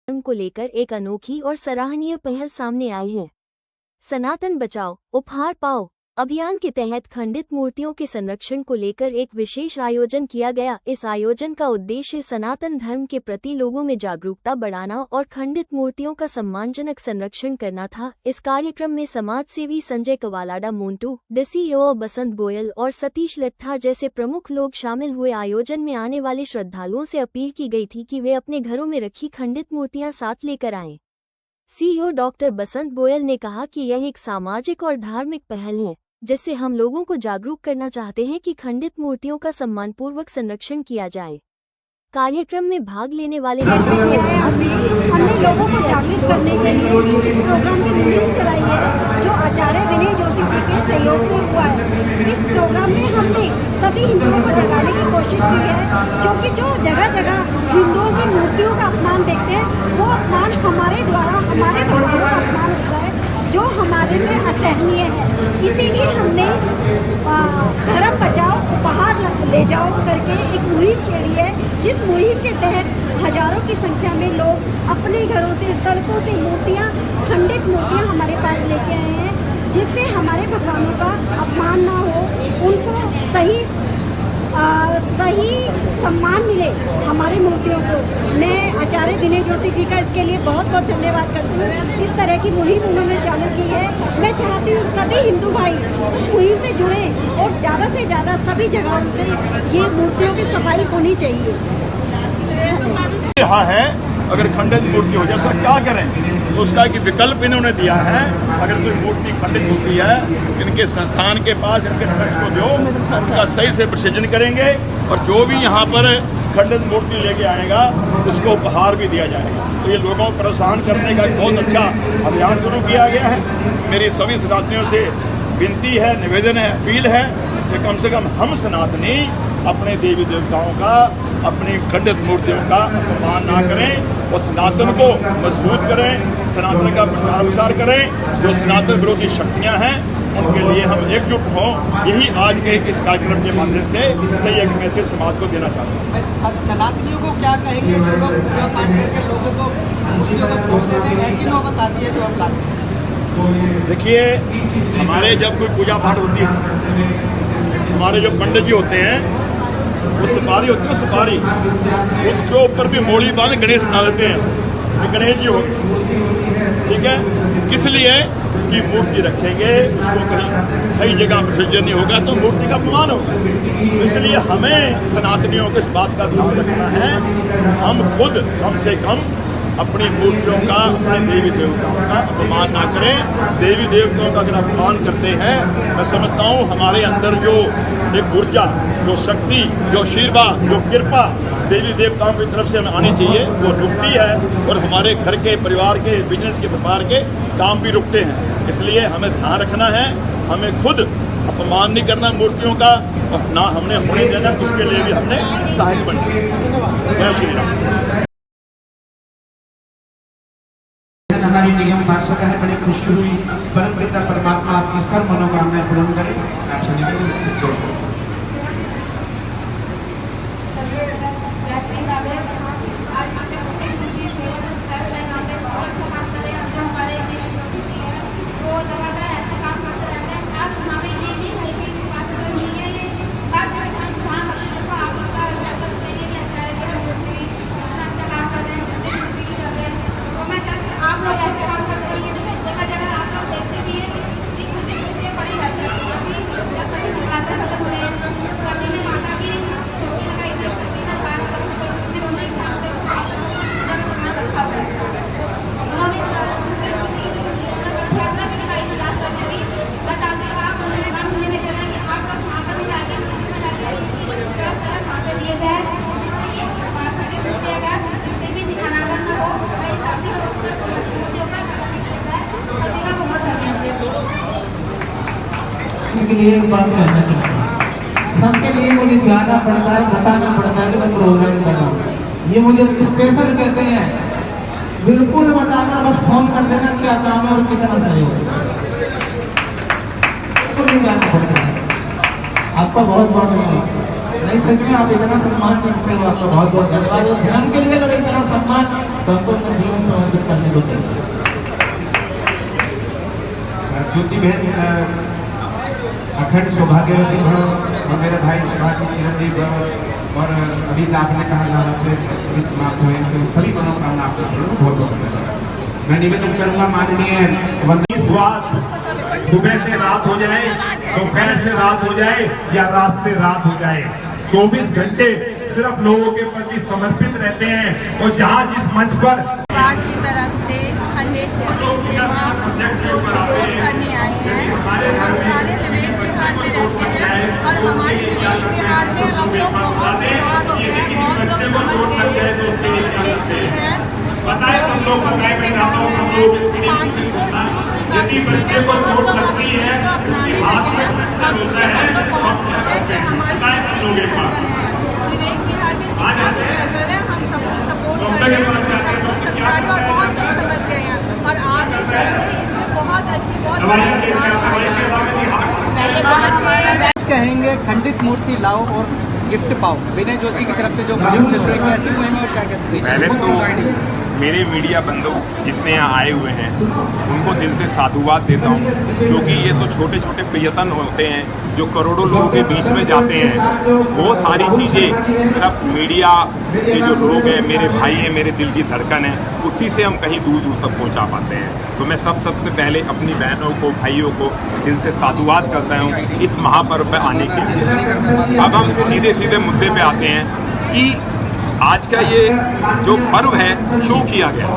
धर्म को लेकर एक अनोखी और सराहनीय पहल सामने आई है। सनातन बचाओ उपहार पाओ अभियान के तहत खंडित मूर्तियों के संरक्षण को लेकर एक विशेष आयोजन किया गया। इस आयोजन का उद्देश्य सनातन धर्म के प्रति लोगों में जागरूकता बढ़ाना और खंडित मूर्तियों का सम्मानजनक संरक्षण करना था। इस कार्यक्रम में समाज सेवी संजय कवालाडा मोन्टू, DCEO बसंत गोयल और सतीश लिट्ठा जैसे प्रमुख लोग शामिल हुए। आयोजन में आने वाले श्रद्धालुओं से अपील की गई थी कि वे अपने घरों में रखी खंडित मूर्तियां साथ लेकर आएं। CEO डॉक्टर बसंत गोयल ने कहा कि यह एक सामाजिक और धार्मिक पहल है जिससे हम लोगों को जागरूक करना चाहते हैं कि खंडित मूर्तियों का सम्मानपूर्वक संरक्षण किया जाए। कार्यक्रम में भाग लेने वाले हमने लोगों को जागरूक करने के लिए इस प्रोग्राम में मुहिम चलाई है जो आचार्य विनय जोशी जी के सहयोग से हुआ है। इस प्रोग्राम में हमने सभी हिंदुओं को जगाने की कोशिश की है, क्योंकि जो जगह जगह हिंदुओं की मूर्तियों का अपमान देखते हैं वो अपमान हमारे द्वारा हमारे भगवानों का अपमान होता है जो हमारे से असहनीय है। इसीलिए हमने धर्म बचाओ उपहार ले जाओ करके एक मुहिम छेड़ी है, जिस मुहिम के तहत हजारों की संख्या में लोग अपने घरों से सड़कों से मूर्तियां खंडित मूर्तियां हमारे पास लेके आए हैं, जिससे हमारे भगवानों का अपमान ना हो, उनको सही सम्मान मिले हमारी मूर्तियों को। मैं आचार्य विनय जोशी जी का इसके लिए बहुत बहुत धन्यवाद करती हूँ। इस तरह की मुहिम उन्होंने चालू की है। मैं चाहती हूँ सभी हिंदू भाई उस मुहिम से जुड़ें और ज़्यादा से ज़्यादा सभी जगहों से ये मूर्तियों की सफाई होनी चाहिए। यहाँ है अगर खंडित मूर्ति हो जाए क्या करें, तो उसका एक विकल्प इन्होंने दिया है। अगर कोई मूर्ति खंडित होती है इनके संस्थान के पास इनके ट्रस्ट को दो, उनका सही से विसर्जन करेंगे और जो भी यहाँ पर खंडित मूर्ति लेके आएगा उसको उपहार भी दिया जाएगा। तो ये लोगों को प्रोत्साहन करने का एक बहुत अच्छा अभियान शुरू किया गया है। मेरी सभी सनातनियों से विनती है, निवेदन है, अपील है कि कम से कम हम सनातनी अपने देवी देवताओं का, अपनी खंडित मूर्तियों का अपमान ना करें और सनातन को मजबूत करें, सनातन का प्रचार प्रसार करें। जो सनातन विरोधी शक्तियां हैं उनके लिए हम एकजुट हों, यही आज के इस कार्यक्रम के माध्यम से सही एक मैसेज समाज को देना चाहता हूँ। सनातनियों को क्या कहेंगे जो लोग पूजा पाठ करके लोगों को मूर्तियों को छोड़ देते हैं, ऐसी नौबत आती है जो हम लाते हैं? देखिए, हमारे जब कोई पूजा पाठ होती है, हमारे जो पंडित जी होते हैं वो सुपारी होती है, सुपारी उसके ऊपर भी मोड़ी बांध गणेश बना देते हैं, गणेश जी होते, ठीक है। किस लिए कि मूर्ति रखेंगे, उसको कहीं सही जगह विसर्जन नहीं होगा तो मूर्ति का अपमान होगा। तो इसलिए हमें सनातनियों को इस बात का ध्यान रखना है, हम खुद कम से कम अपनी मूर्तियों का, अपने देवी देवताओं का अपमान ना करें। देवी देवताओं का अगर अपमान करते हैं, मैं समझता हूँ हमारे अंदर जो एक ऊर्जा, जो शक्ति, जो आशीर्वाद, जो कृपा देवी देवताओं की तरफ से हमें आनी चाहिए वो रुकती है और हमारे घर के, परिवार के, बिजनेस के, व्यापार के काम भी रुकते हैं। इसलिए हमें ध्यान रखना है, हमें खुद अपमान नहीं करना मूर्तियों का और ना हमने होने देना, उसके लिए भी हमने सहायक बनना। जय श्री राम। हमारी निगम पार्षद है, बड़ी खुशी हुई। परम पिता परमात्मा आपकी सब मनोकामनाएं पूर्ण करें। एक बात कहना चाहता हूँ, सबके लिए मुझे जाना पड़ता है, बताना पड़ता है कि मैं प्रोग्राम कर रहा हूँ। ये मुझे स्पेशल कहते हैं, बिल्कुल बताना, बस फोन कर देना क्या काम है और कितना सहयोग है, तो नहीं जाना पड़ता है। आपका बहुत बहुत धन्यवाद। नहीं, सच में आप इतना सम्मान करते हो, आपका बहुत बहुत धन्यवाद। धर्म के लिए अगर इतना सम्मान तो हमको समर्पित करने को चाहिए। ज्योति बहन अखंड सौभाग्यवती भव और मेरे भाई सुभाष चिरंजीवी भव और अभी तो आपने कहा नवरात्र अभी समाप्त हुए तो सभी मनोकामना आपको बहुत बहुत धन्यवाद। मैं निवेदन करूंगा माननीय सुबह से रात हो जाए, दोपहर से रात हो जाए या रात से रात हो जाए, 24 घंटे सिर्फ लोगों के प्रति समर्पित रहते हैं। और जहाँ जिस मंच पर विभाग की तरफ से 100 कोटि सेवा को सहयोग करने आए हैं। हम सारे विवेक विहार में रहते हैं और हमारे विवेक विहार में हम लोग बहुत सुधार हो गया है। बहुत लोग समझ गए हैं कि जो खेती है उसको गमले में डालना है, पानी को जूस निकालने के लिए बहुत लोग अब इस चीज़ को अपनाने लगे हैं। अब इससे हम लोग बहुत खुश हैं कि हमारी जितनी सर्कल है विवेक विहार में जितना भी सर्कल है हम सबको सपोर्ट कर रहे हैं, सबको सरकारी और बहुत लोग समझ गए हैं और आगे चलते ही इसमें बहुत अच्छी बहुत बड़ी सुधार कहेंगे खंडित मूर्ति लाओ और गिफ्ट पाओ, विनय जोशी की तरफ से जो मुहिम चल रही है कैसी मुहिम है और क्या कैसे? पहले तो मेरे मीडिया बंधु जितने यहाँ आए हुए हैं उनको दिल से साधुवाद देता हूँ, क्योंकि ये तो छोटे छोटे प्रयत्न होते हैं जो करोड़ों लोगों के बीच में जाते हैं। वो सारी चीज़ें सिर्फ मीडिया के जो लोग हैं, मेरे भाई हैं, मेरे दिल की धड़कन है, उसी से हम कहीं दूर दूर तक पहुँचा पाते हैं। तो मैं सबसे पहले अपनी बहनों को, भाइयों को दिल से साधुवाद करता हूँ इस महापर्व पर आने के लिए। अब हम सीधे सीधे मुद्दे पे आते हैं कि आज का ये जो पर्व है क्यों किया गया।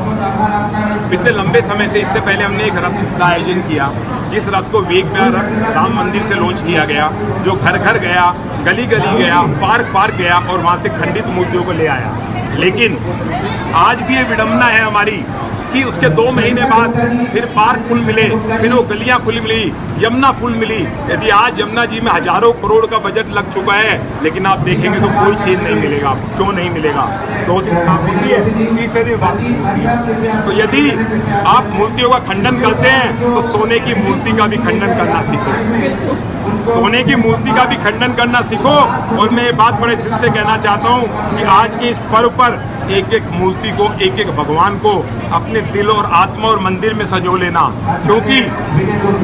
पिछले लंबे समय से, इससे पहले हमने एक रथ का आयोजन किया, जिस रथ को विवेक विहार राम मंदिर से लॉन्च किया गया, जो घर घर गया, गली गली गया, पार्क पार्क गया और वहाँ से खंडित मूर्तियों को ले आया। लेकिन आज भी ये विडंबना है हमारी कि उसके 2 महीने बाद फिर पार्क फुल मिले, फिर वो गलियां फुल मिली, यमुना फुल मिली। यदि आज यमुना जी में हजारों करोड़ का बजट लग चुका है, लेकिन आप देखेंगे तो कोई चीज नहीं मिलेगा। क्यों नहीं मिलेगा? 2 दिन साफ होती है, तीसरे दिन वापस होती है। तो यदि आप मूर्तियों का खंडन करते हैं तो सोने की मूर्ति का भी खंडन करना सीखो, सोने की मूर्ति का भी खंडन करना सीखो। और मैं ये बात बड़े दिल से कहना चाहता हूँ कि आज के इस पर्व पर एक एक मूर्ति को, एक एक भगवान को अपने दिल और आत्मा और मंदिर में सजो लेना, क्योंकि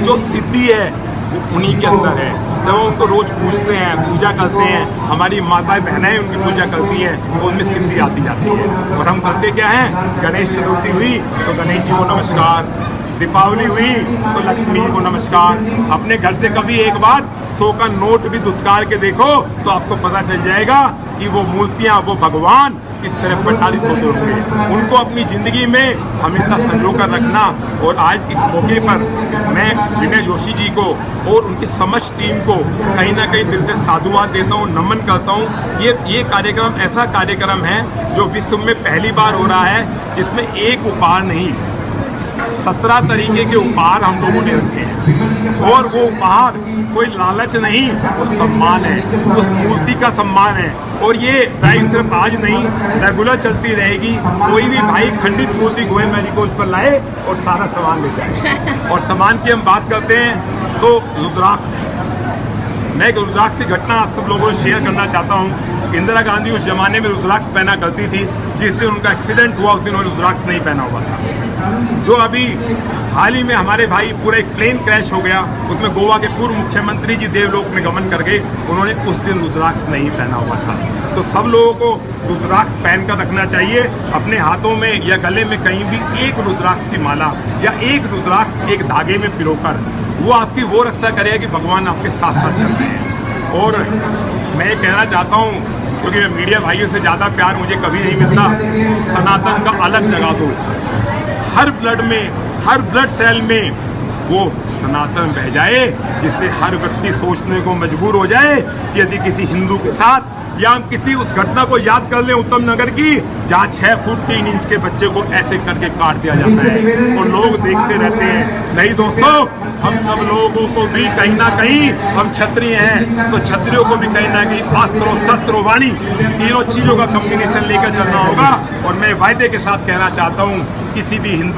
जो सिद्धि है वो उन्हीं के अंदर है। जब हम उनको रोज पूछते हैं, पूजा करते हैं, हमारी माताएं बहनें उनकी पूजा करती हैं, तो उनमें सिद्धि आती जाती है। और हम करते क्या हैं? गणेश चतुर्थी हुई तो गणेश जी को नमस्कार, दीपावली हुई तो लक्ष्मी को नमस्कार। अपने घर से कभी एक बार 100 का नोट भी दुत्कार के देखो तो आपको पता चल जाएगा कि वो मूर्तियां, वो भगवान किस तरह प्रताड़ित होते होंगे। उनको अपनी जिंदगी में हमेशा संजो कर रखना। और आज इस मौके पर मैं विनय जोशी जी को और उनकी समस्त टीम को कहीं ना कहीं दिल से साधुवाद देता हूँ, नमन करता हूँ। ये कार्यक्रम ऐसा कार्यक्रम है जो विश्व में पहली बार हो रहा है, जिसमें एक उपहार नहीं, 17 तरीके के उपहार हम लोगों ने रखे हैं। और वो उपहार कोई लालच नहीं, वो सम्मान है, उस मूर्ति का सम्मान है। और ये ड्राइव सिर्फ आज नहीं, रेगुलर चलती रहेगी। कोई भी भाई खंडित मूर्ति गोयल मैरिगोल्ड पर लाए और सारा सामान ले जाए। और सामान की हम बात करते हैं तो रुद्राक्ष, मैं एक रुद्राक्ष की घटना आप सब लोगों से शेयर करना चाहता हूँ। इंदिरा गांधी उस जमाने में रुद्राक्ष पहना करती थी। जिस दिन उनका एक्सीडेंट हुआ उस दिन उन्होंने रुद्राक्ष नहीं पहना हुआ था। जो अभी हाल ही में हमारे भाई पूरा एक प्लेन क्रैश हो गया, उसमें गोवा के पूर्व मुख्यमंत्री जी देवलोक में गमन कर गए, उन्होंने उस दिन रुद्राक्ष नहीं पहना हुआ था। तो सब लोगों को रुद्राक्ष पहन कर रखना चाहिए अपने हाथों में या गले में, कहीं भी एक रुद्राक्ष की माला या एक रुद्राक्ष एक धागे में पिरोकर, वो आपकी वो रक्षा करेगा कि भगवान आपके साथ साथ चल रहे हैं। और मैं ये कहना चाहता हूँ, क्योंकि मैं मीडिया भाइयों से ज़्यादा प्यार मुझे कभी नहीं मिलता, सनातन का अलग जगा दो। हर ब्लड में, हर ब्लड सेल में वो सनातन बह जाए, जिससे हर व्यक्ति सोचने को मजबूर हो जाए कि यदि किसी हिंदू के साथ, या हम किसी उस घटना को याद कर लें उत्तम नगर की, जहाँ 6 फुट 3 इंच के बच्चे को ऐसे करके काट दिया जाता है और लोग देखते रहते हैं। नहीं दोस्तों, हम सब लोगों को भी कहीं ना कहीं, हम क्षत्रिय हैं तो क्षत्रियों को भी कहीं ना कहीं अस्त्र, शस्त्र, वाणी, तीनों चीजों का कॉम्बिनेशन लेकर चलना होगा। और मैं वायदे के साथ कहना चाहता हूँ, किसी भी हिंदू